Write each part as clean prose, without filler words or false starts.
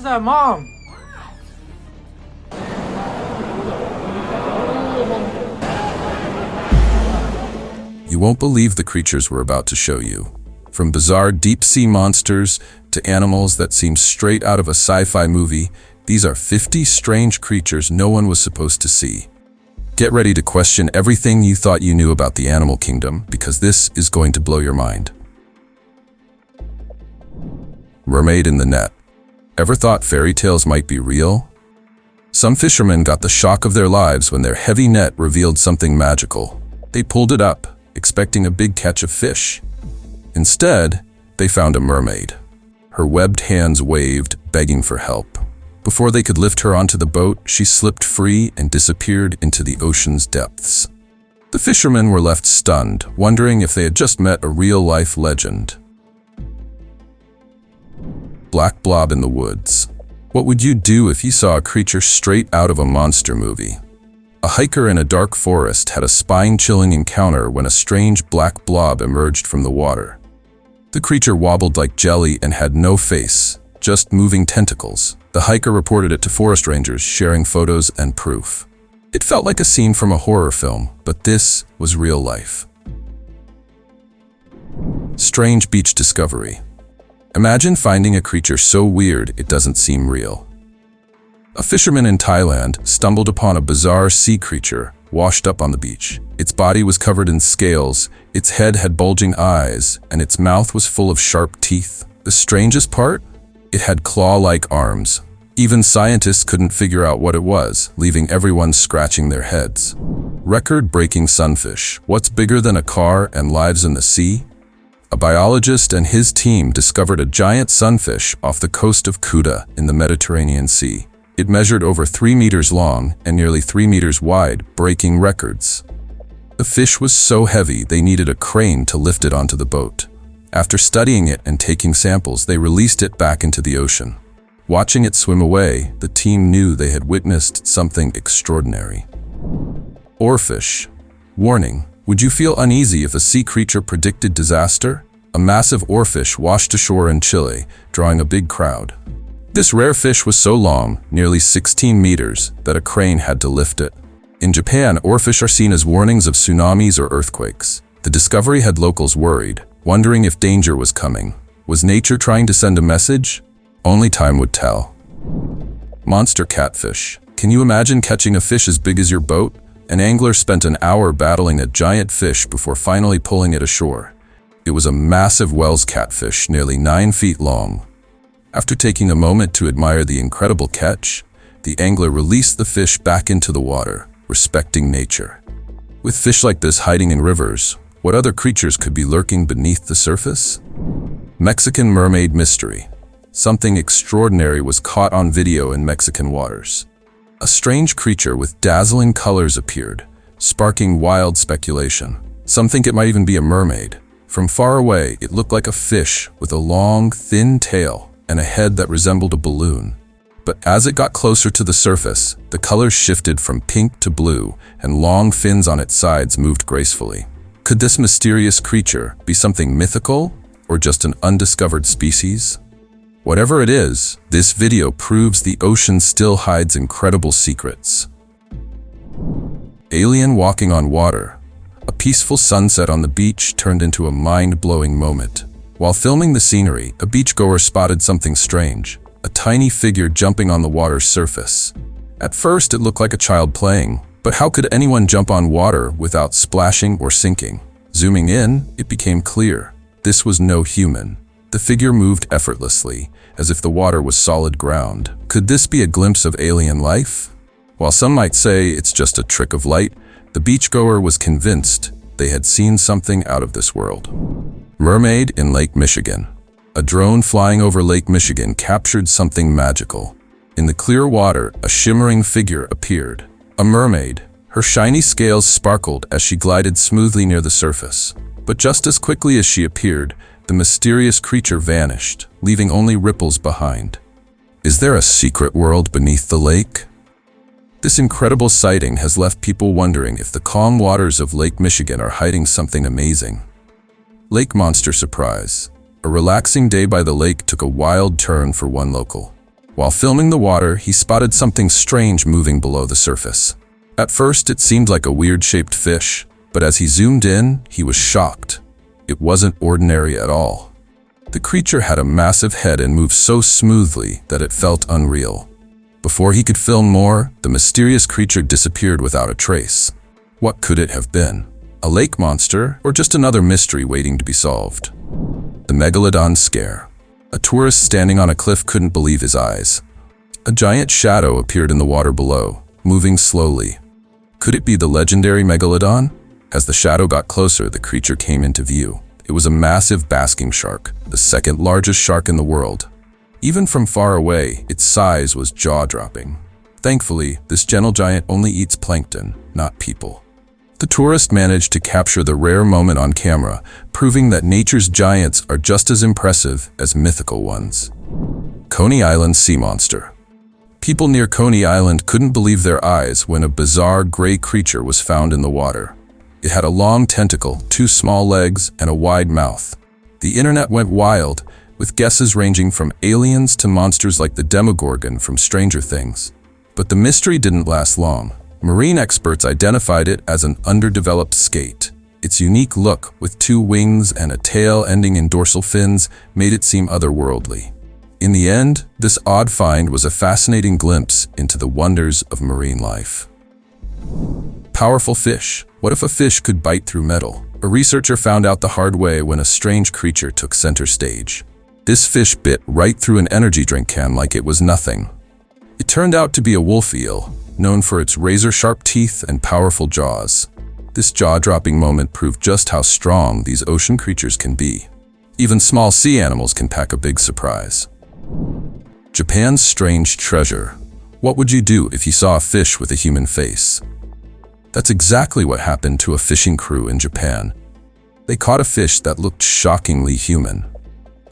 is that, Mom? You won't believe the creatures we're about to show you. From bizarre deep-sea monsters to animals that seem straight out of a sci-fi movie, these are 50 strange creatures no one was supposed to see. Get ready to question everything you thought you knew about the animal kingdom, because this is going to blow your mind. Mermaid in the net. Ever thought fairy tales might be real? Some fishermen got the shock of their lives when their heavy net revealed something magical. They pulled it up, expecting a big catch of fish. Instead, they found a mermaid. Her webbed hands waved, begging for help. Before they could lift her onto the boat, she slipped free and disappeared into the ocean's depths. The fishermen were left stunned, wondering if they had just met a real-life legend. Black Blob in the woods. What would you do if you saw a creature straight out of a monster movie? A hiker in a dark forest had a spine-chilling encounter when a strange black blob emerged from the water. The creature wobbled like jelly and had no face, just moving tentacles. The hiker reported it to forest rangers, sharing photos and proof. It felt like a scene from a horror film, but this was real life. Strange beach discovery. Imagine finding a creature so weird it doesn't seem real. A fisherman in Thailand stumbled upon a bizarre sea creature washed up on the beach. Its body was covered in scales, its head had bulging eyes, and its mouth was full of sharp teeth. The strangest part? It had claw-like arms. Even scientists couldn't figure out what it was, leaving everyone scratching their heads. Record-breaking sunfish. What's bigger than a car and lives in the sea? A biologist and his team discovered a giant sunfish off the coast of Kuta in the Mediterranean Sea. It measured over 3 meters long and nearly 3 meters wide, breaking records. The fish was so heavy they needed a crane to lift it onto the boat. After studying it and taking samples, they released it back into the ocean. Watching it swim away, the team knew they had witnessed something extraordinary. Oarfish Warning. Would you feel uneasy if a sea creature predicted disaster? A massive oarfish washed ashore in Chile, drawing a big crowd. This rare fish was so long, nearly 16 meters, that a crane had to lift it. In Japan, oarfish are seen as warnings of tsunamis or earthquakes. The discovery had locals worried, wondering if danger was coming. Was nature trying to send a message? Only time would tell. Monster catfish. Can you imagine catching a fish as big as your boat? An angler spent an hour battling a giant fish before finally pulling it ashore. It was a massive Wells catfish, nearly 9 feet long. After taking a moment to admire the incredible catch, the angler released the fish back into the water, respecting nature. With fish like this hiding in rivers, what other creatures could be lurking beneath the surface? Mexican mermaid mystery. Something extraordinary was caught on video in Mexican waters. A strange creature with dazzling colors appeared, sparking wild speculation. Some think it might even be a mermaid. From far away, it looked like a fish with a long, thin tail and a head that resembled a balloon. But as it got closer to the surface, the colors shifted from pink to blue, and long fins on its sides moved gracefully. Could this mysterious creature be something mythical or just an undiscovered species? Whatever it is, this video proves the ocean still hides incredible secrets. Alien walking on water. A peaceful sunset on the beach turned into a mind-blowing moment. While filming the scenery, a beachgoer spotted something strange, a tiny figure jumping on the water's surface. At first, it looked like a child playing, but how could anyone jump on water without splashing or sinking? Zooming in, it became clear. This was no human. The figure moved effortlessly, as if the water was solid ground. Could this be a glimpse of alien life? While some might say it's just a trick of light, the beachgoer was convinced they had seen something out of this world. Mermaid in Lake Michigan. A drone flying over Lake Michigan captured something magical. In the clear water, a shimmering figure appeared. A mermaid. Her shiny scales sparkled as she glided smoothly near the surface. But just as quickly as she appeared, the mysterious creature vanished, leaving only ripples behind. Is there a secret world beneath the lake? This incredible sighting has left people wondering if the calm waters of Lake Michigan are hiding something amazing. Lake monster surprise. A relaxing day by the lake took a wild turn for one local. While filming the water, he spotted something strange moving below the surface. At first, it seemed like a weird-shaped fish, but as he zoomed in, he was shocked. It wasn't ordinary at all. The creature had a massive head and moved so smoothly that it felt unreal. Before he could film more, the mysterious creature disappeared without a trace. What could it have been? A lake monster, or just another mystery waiting to be solved? The Megalodon Scare. A tourist standing on a cliff couldn't believe his eyes. A giant shadow appeared in the water below, moving slowly. Could it be the legendary Megalodon? As the shadow got closer, the creature came into view. It was a massive basking shark, the second largest shark in the world. Even from far away, its size was jaw-dropping. Thankfully, this gentle giant only eats plankton, not people. The tourist managed to capture the rare moment on camera, proving that nature's giants are just as impressive as mythical ones. Coney Island sea monster. People near Coney Island couldn't believe their eyes when a bizarre gray creature was found in the water. It had a long tentacle, 2 small legs, and a wide mouth. The internet went wild, with guesses ranging from aliens to monsters like the Demogorgon from Stranger Things. But the mystery didn't last long. Marine experts identified it as an underdeveloped skate. Its unique look, with 2 wings and a tail ending in dorsal fins, made it seem otherworldly. In the end, this odd find was a fascinating glimpse into the wonders of marine life. Powerful fish. What if a fish could bite through metal? A researcher found out the hard way when a strange creature took center stage. This fish bit right through an energy drink can like it was nothing. It turned out to be a wolf eel, known for its razor-sharp teeth and powerful jaws. This jaw-dropping moment proved just how strong these ocean creatures can be. Even small sea animals can pack a big surprise. Japan's strange treasure. What would you do if you saw a fish with a human face? That's exactly what happened to a fishing crew in Japan. They caught a fish that looked shockingly human.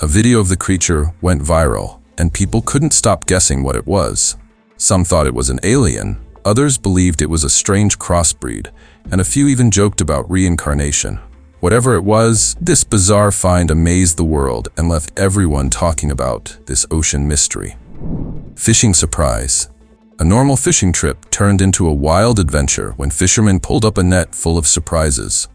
A video of the creature went viral, and people couldn't stop guessing what it was. Some thought it was an alien, others believed it was a strange crossbreed, and a few even joked about reincarnation. Whatever it was, this bizarre find amazed the world and left everyone talking about this ocean mystery. Fishing surprise. A normal fishing trip turned into a wild adventure when fishermen pulled up a net full of surprises.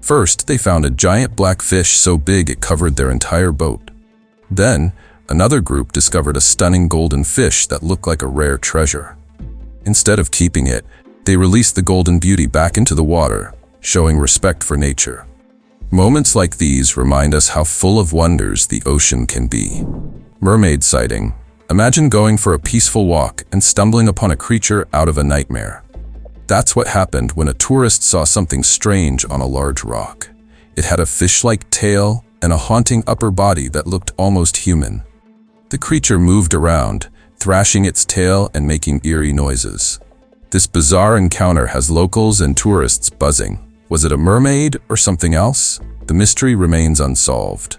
First, they found a giant black fish so big it covered their entire boat. Then, another group discovered a stunning golden fish that looked like a rare treasure. Instead of keeping it, they released the golden beauty back into the water, showing respect for nature. Moments like these remind us how full of wonders the ocean can be. Mermaid sighting. Imagine going for a peaceful walk and stumbling upon a creature out of a nightmare. That's what happened when a tourist saw something strange on a large rock. It had a fish-like tail and a haunting upper body that looked almost human. The creature moved around, thrashing its tail and making eerie noises. This bizarre encounter has locals and tourists buzzing. Was it a mermaid or something else? The mystery remains unsolved.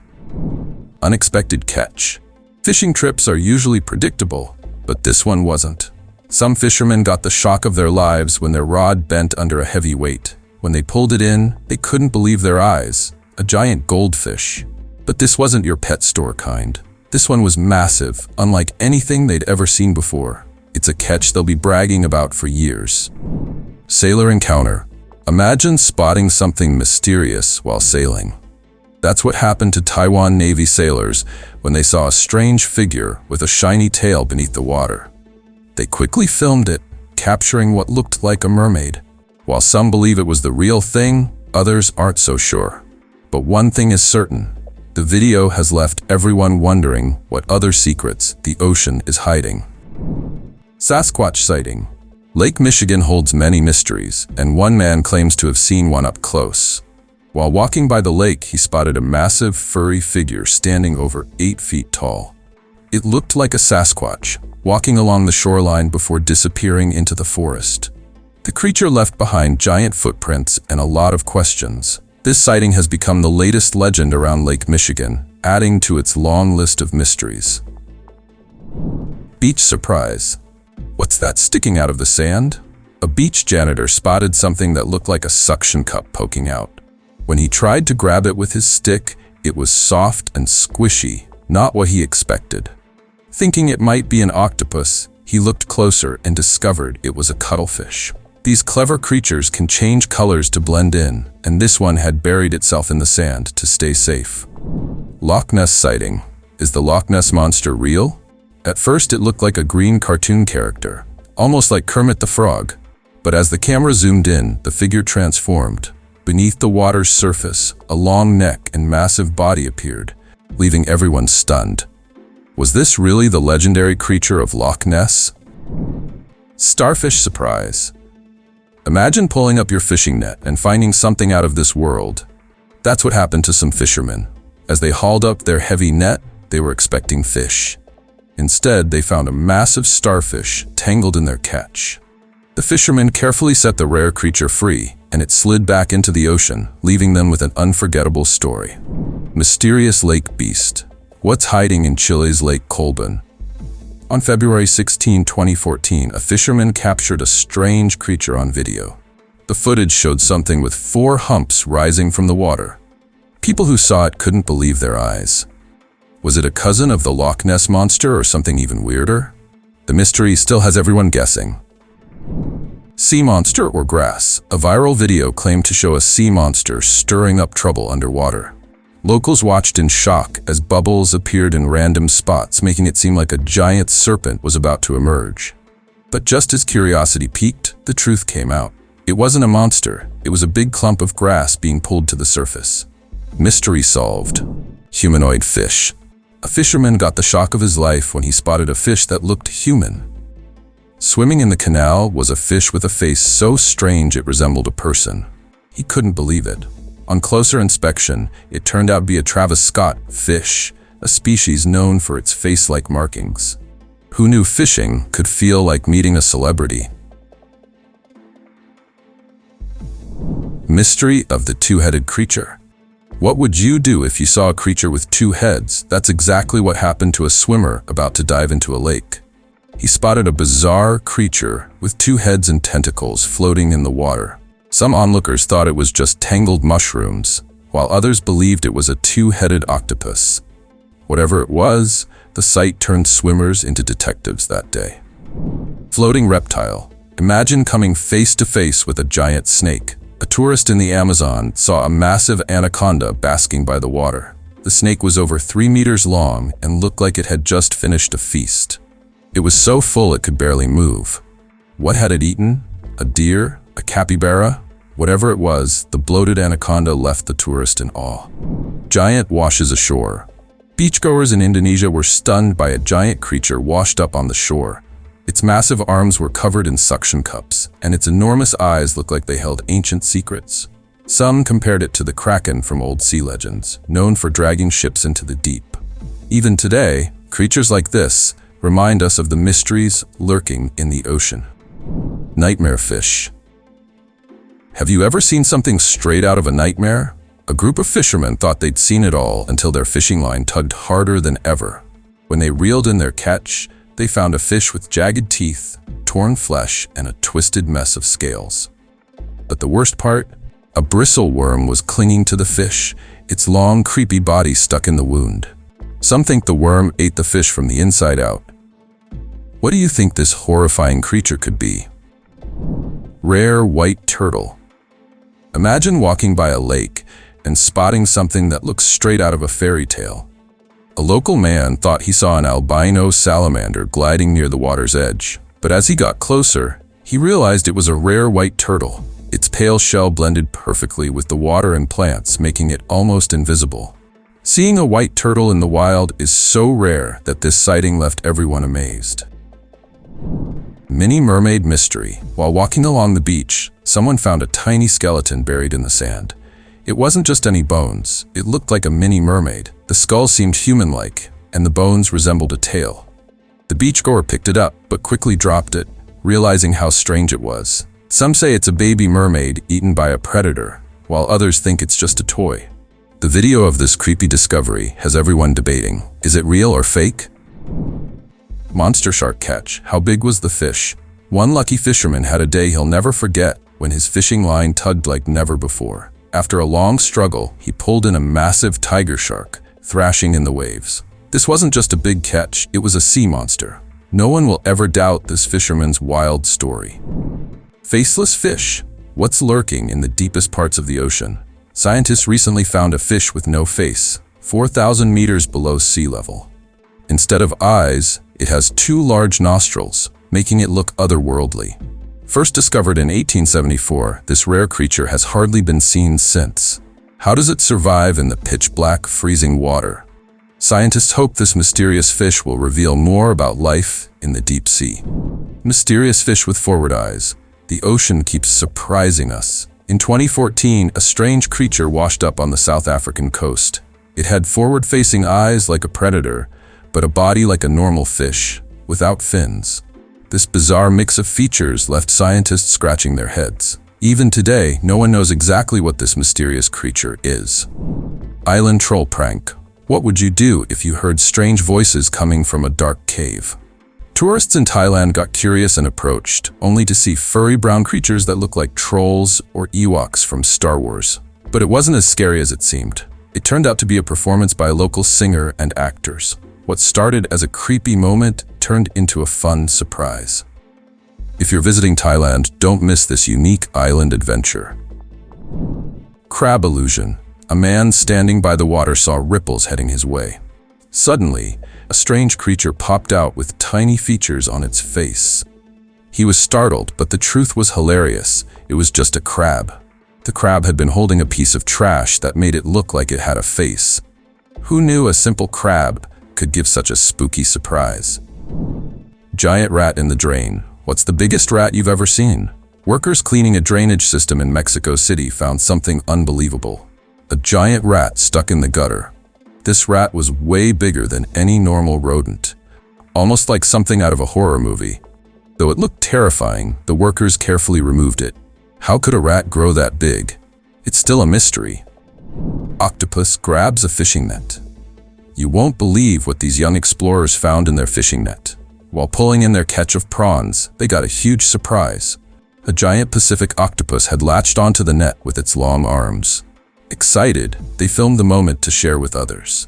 Unexpected catch. Fishing trips are usually predictable, but this one wasn't. Some fishermen got the shock of their lives when their rod bent under a heavy weight. When they pulled it in, they couldn't believe their eyes. A giant goldfish. But this wasn't your pet store kind. This one was massive, unlike anything they'd ever seen before. It's a catch they'll be bragging about for years. Sailor encounter. Imagine spotting something mysterious while sailing. That's what happened to Taiwan Navy sailors when they saw a strange figure with a shiny tail beneath the water. They quickly filmed it, capturing what looked like a mermaid. While some believe it was the real thing, others aren't so sure. But one thing is certain, the video has left everyone wondering what other secrets the ocean is hiding. Sasquatch sighting. Lake Michigan holds many mysteries, and one man claims to have seen one up close. While walking by the lake, he spotted a massive, furry figure standing over 8 feet tall. It looked like a Sasquatch, walking along the shoreline before disappearing into the forest. The creature left behind giant footprints and a lot of questions. This sighting has become the latest legend around Lake Michigan, adding to its long list of mysteries. Beach surprise. What's that sticking out of the sand? A beach janitor spotted something that looked like a suction cup poking out. When he tried to grab it with his stick, it was soft and squishy, not what he expected. Thinking it might be an octopus, he looked closer and discovered it was a cuttlefish. These clever creatures can change colors to blend in, and this one had buried itself in the sand to stay safe. Loch Ness sighting. Is the Loch Ness Monster real? At first it looked like a green cartoon character, almost like Kermit the Frog. But as the camera zoomed in, the figure transformed. Beneath the water's surface, a long neck and massive body appeared, leaving everyone stunned. Was this really the legendary creature of Loch Ness? Starfish surprise. Imagine pulling up your fishing net and finding something out of this world. That's what happened to some fishermen. As they hauled up their heavy net, they were expecting fish. Instead, they found a massive starfish tangled in their catch. The fishermen carefully set the rare creature free, and it slid back into the ocean, leaving them with an unforgettable story. Mysterious lake beast. What's hiding in Chile's Lake Colbún? On February 16, 2014, a fisherman captured a strange creature on video. The footage showed something with 4 humps rising from the water. People who saw it couldn't believe their eyes. Was it a cousin of the Loch Ness Monster or something even weirder? The mystery still has everyone guessing. Sea monster or grass? A viral video claimed to show a sea monster stirring up trouble underwater. Locals watched in shock as bubbles appeared in random spots, making it seem like a giant serpent was about to emerge. But just as curiosity peaked, the truth came out. It wasn't a monster, it was a big clump of grass being pulled to the surface. Mystery solved. Humanoid fish. A fisherman got the shock of his life when he spotted a fish that looked human. Swimming in the canal was a fish with a face so strange it resembled a person. He couldn't believe it. On closer inspection, it turned out to be a Travis Scott fish, a species known for its face-like markings. Who knew fishing could feel like meeting a celebrity? Mystery of the two-headed creature. What would you do if you saw a creature with 2 heads? That's exactly what happened to a swimmer about to dive into a lake. He spotted a bizarre creature with 2 heads and tentacles floating in the water. Some onlookers thought it was just tangled mushrooms, while others believed it was a 2-headed octopus. Whatever it was, the sight turned swimmers into detectives that day. Floating reptile. Imagine coming face to face with a giant snake. A tourist in the Amazon saw a massive anaconda basking by the water. The snake was over 3 meters long and looked like it had just finished a feast. It was so full it could barely move. What had it eaten? A deer? A capybara? Whatever it was, the bloated anaconda left the tourist in awe. Giant washes ashore. Beachgoers in Indonesia were stunned by a giant creature washed up on the shore. Its massive arms were covered in suction cups, and its enormous eyes looked like they held ancient secrets. Some compared it to the Kraken from old sea legends, known for dragging ships into the deep. Even today, creatures like this remind us of the mysteries lurking in the ocean. Nightmare fish. Have you ever seen something straight out of a nightmare? A group of fishermen thought they'd seen it all until their fishing line tugged harder than ever. When they reeled in their catch, they found a fish with jagged teeth, torn flesh, and a twisted mess of scales. But the worst part? A bristle worm was clinging to the fish, its long, creepy body stuck in the wound. Some think the worm ate the fish from the inside out. What do you think this horrifying creature could be? Rare white turtle. Imagine walking by a lake and spotting something that looks straight out of a fairy tale. A local man thought he saw an albino salamander gliding near the water's edge, but as he got closer, he realized it was a rare white turtle. Its pale shell blended perfectly with the water and plants, making it almost invisible. Seeing a white turtle in the wild is so rare that this sighting left everyone amazed. Mini mermaid mystery. While walking along the beach, someone found a tiny skeleton buried in the sand. It wasn't just any bones, it looked like a mini mermaid. The skull seemed human-like, and the bones resembled a tail. The beachgoer picked it up, but quickly dropped it, realizing how strange it was. Some say it's a baby mermaid eaten by a predator, while others think it's just a toy. The video of this creepy discovery has everyone debating. Is it real or fake? Monster shark catch. How big was the fish? One lucky fisherman had a day he'll never forget when his fishing line tugged like never before. After a long struggle, he pulled in a massive tiger shark, thrashing in the waves. This wasn't just a big catch, it was a sea monster. No one will ever doubt this fisherman's wild story. Faceless fish. What's lurking in the deepest parts of the ocean? Scientists recently found a fish with no face, 4,000 meters below sea level. Instead of eyes, it has 2 large nostrils, making it look otherworldly. First discovered in 1874, this rare creature has hardly been seen since. How does it survive in the pitch-black, freezing water? Scientists hope this mysterious fish will reveal more about life in the deep sea. Mysterious fish with forward eyes. The ocean keeps surprising us. In 2014, a strange creature washed up on the South African coast. It had forward-facing eyes like a predator, but a body like a normal fish, without fins. This bizarre mix of features left scientists scratching their heads. Even today, no one knows exactly what this mysterious creature is. Island troll prank. What would you do if you heard strange voices coming from a dark cave? Tourists in Thailand got curious and approached, only to see furry brown creatures that look like trolls or Ewoks from Star Wars. But it wasn't as scary as it seemed. It turned out to be a performance by a local singer and actors. What started as a creepy moment turned into a fun surprise. If you're visiting Thailand, don't miss this unique island adventure. Crab illusion. A man standing by the water saw ripples heading his way. Suddenly, a strange creature popped out with tiny features on its face. He was startled, but the truth was hilarious. It was just a crab. The crab had been holding a piece of trash that made it look like it had a face. Who knew a simple crab could give such a spooky surprise? Giant rat in the drain. What's the biggest rat you've ever seen? Workers cleaning a drainage system in Mexico City found something unbelievable. A giant rat stuck in the gutter. This rat was way bigger than any normal rodent, almost like something out of a horror movie. Though it looked terrifying, the workers carefully removed it. How could a rat grow that big? It's still a mystery. Octopus grabs a fishing net. You won't believe what these young explorers found in their fishing net. While pulling in their catch of prawns, they got a huge surprise. A giant Pacific octopus had latched onto the net with its long arms. Excited, they filmed the moment to share with others.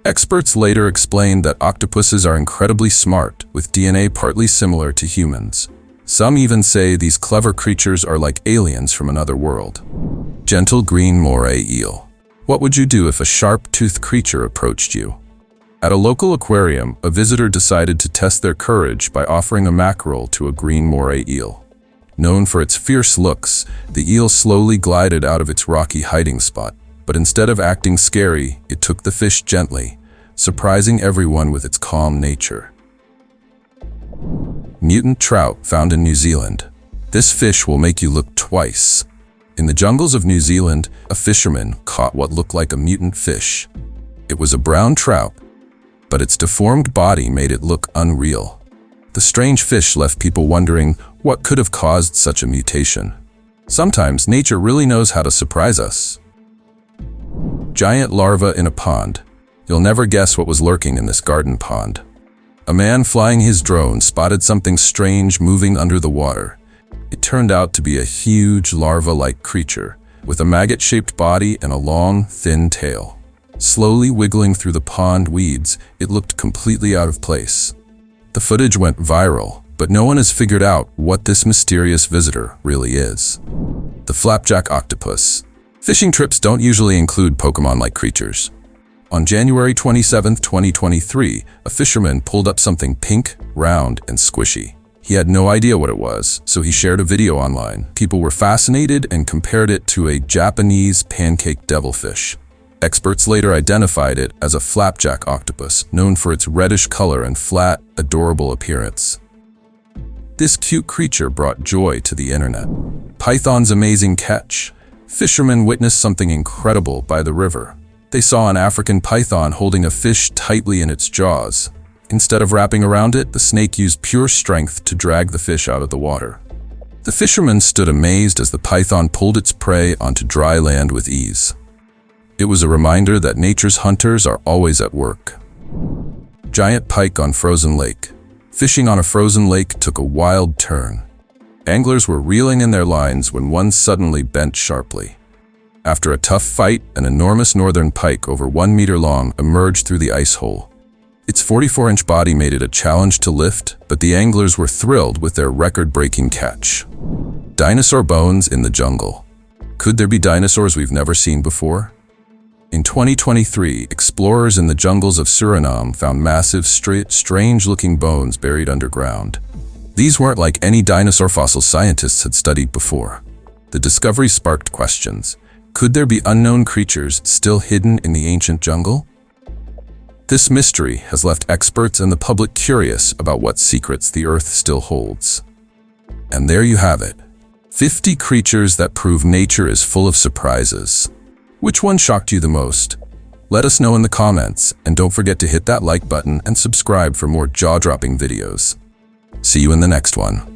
Experts later explained that octopuses are incredibly smart, with DNA partly similar to humans. Some even say these clever creatures are like aliens from another world. Gentle green moray eel. What would you do if a sharp-toothed creature approached you? At a local aquarium, a visitor decided to test their courage by offering a mackerel to a green moray eel. Known for its fierce looks, the eel slowly glided out of its rocky hiding spot, but instead of acting scary, it took the fish gently, surprising everyone with its calm nature. Mutant trout found in New Zealand. This fish will make you look twice. In the jungles of New Zealand, a fisherman caught what looked like a mutant fish. It was a brown trout, but its deformed body made it look unreal. The strange fish left people wondering what could have caused such a mutation. Sometimes nature really knows how to surprise us. Giant larva in a pond. You'll never guess what was lurking in this garden pond. A man flying his drone spotted something strange moving under the water. It turned out to be a huge larva-like creature with a maggot-shaped body and a long, thin tail. Slowly wiggling through the pond weeds, it looked completely out of place. The footage went viral, but no one has figured out what this mysterious visitor really is. The flapjack octopus. Fishing trips don't usually include Pokemon-like creatures. On January 27, 2023, a fisherman pulled up something pink, round, and squishy. He had no idea what it was, so he shared a video online. People were fascinated and compared it to a Japanese pancake devilfish. Experts later identified it as a flapjack octopus, known for its reddish color and flat, adorable appearance. This cute creature brought joy to the internet. Python's amazing catch. Fishermen witnessed something incredible by the river. They saw an African python holding a fish tightly in its jaws. Instead of wrapping around it, the snake used pure strength to drag the fish out of the water. The fishermen stood amazed as the python pulled its prey onto dry land with ease. It was a reminder that nature's hunters are always at work. Giant pike on frozen lake. Fishing on a frozen lake took a wild turn. Anglers were reeling in their lines when one suddenly bent sharply. After a tough fight, an enormous northern pike over 1 meter long emerged through the ice hole. Its 44-inch body made it a challenge to lift, but the anglers were thrilled with their record-breaking catch. Dinosaur bones in the jungle. Could there be dinosaurs we've never seen before? In 2023, explorers in the jungles of Suriname found massive, strange-looking bones buried underground. These weren't like any dinosaur fossils scientists had studied before. The discovery sparked questions. Could there be unknown creatures still hidden in the ancient jungle? This mystery has left experts and the public curious about what secrets the Earth still holds. And there you have it. 50 creatures that prove nature is full of surprises. Which one shocked you the most? Let us know in the comments, and don't forget to hit that like button and subscribe for more jaw-dropping videos. See you in the next one.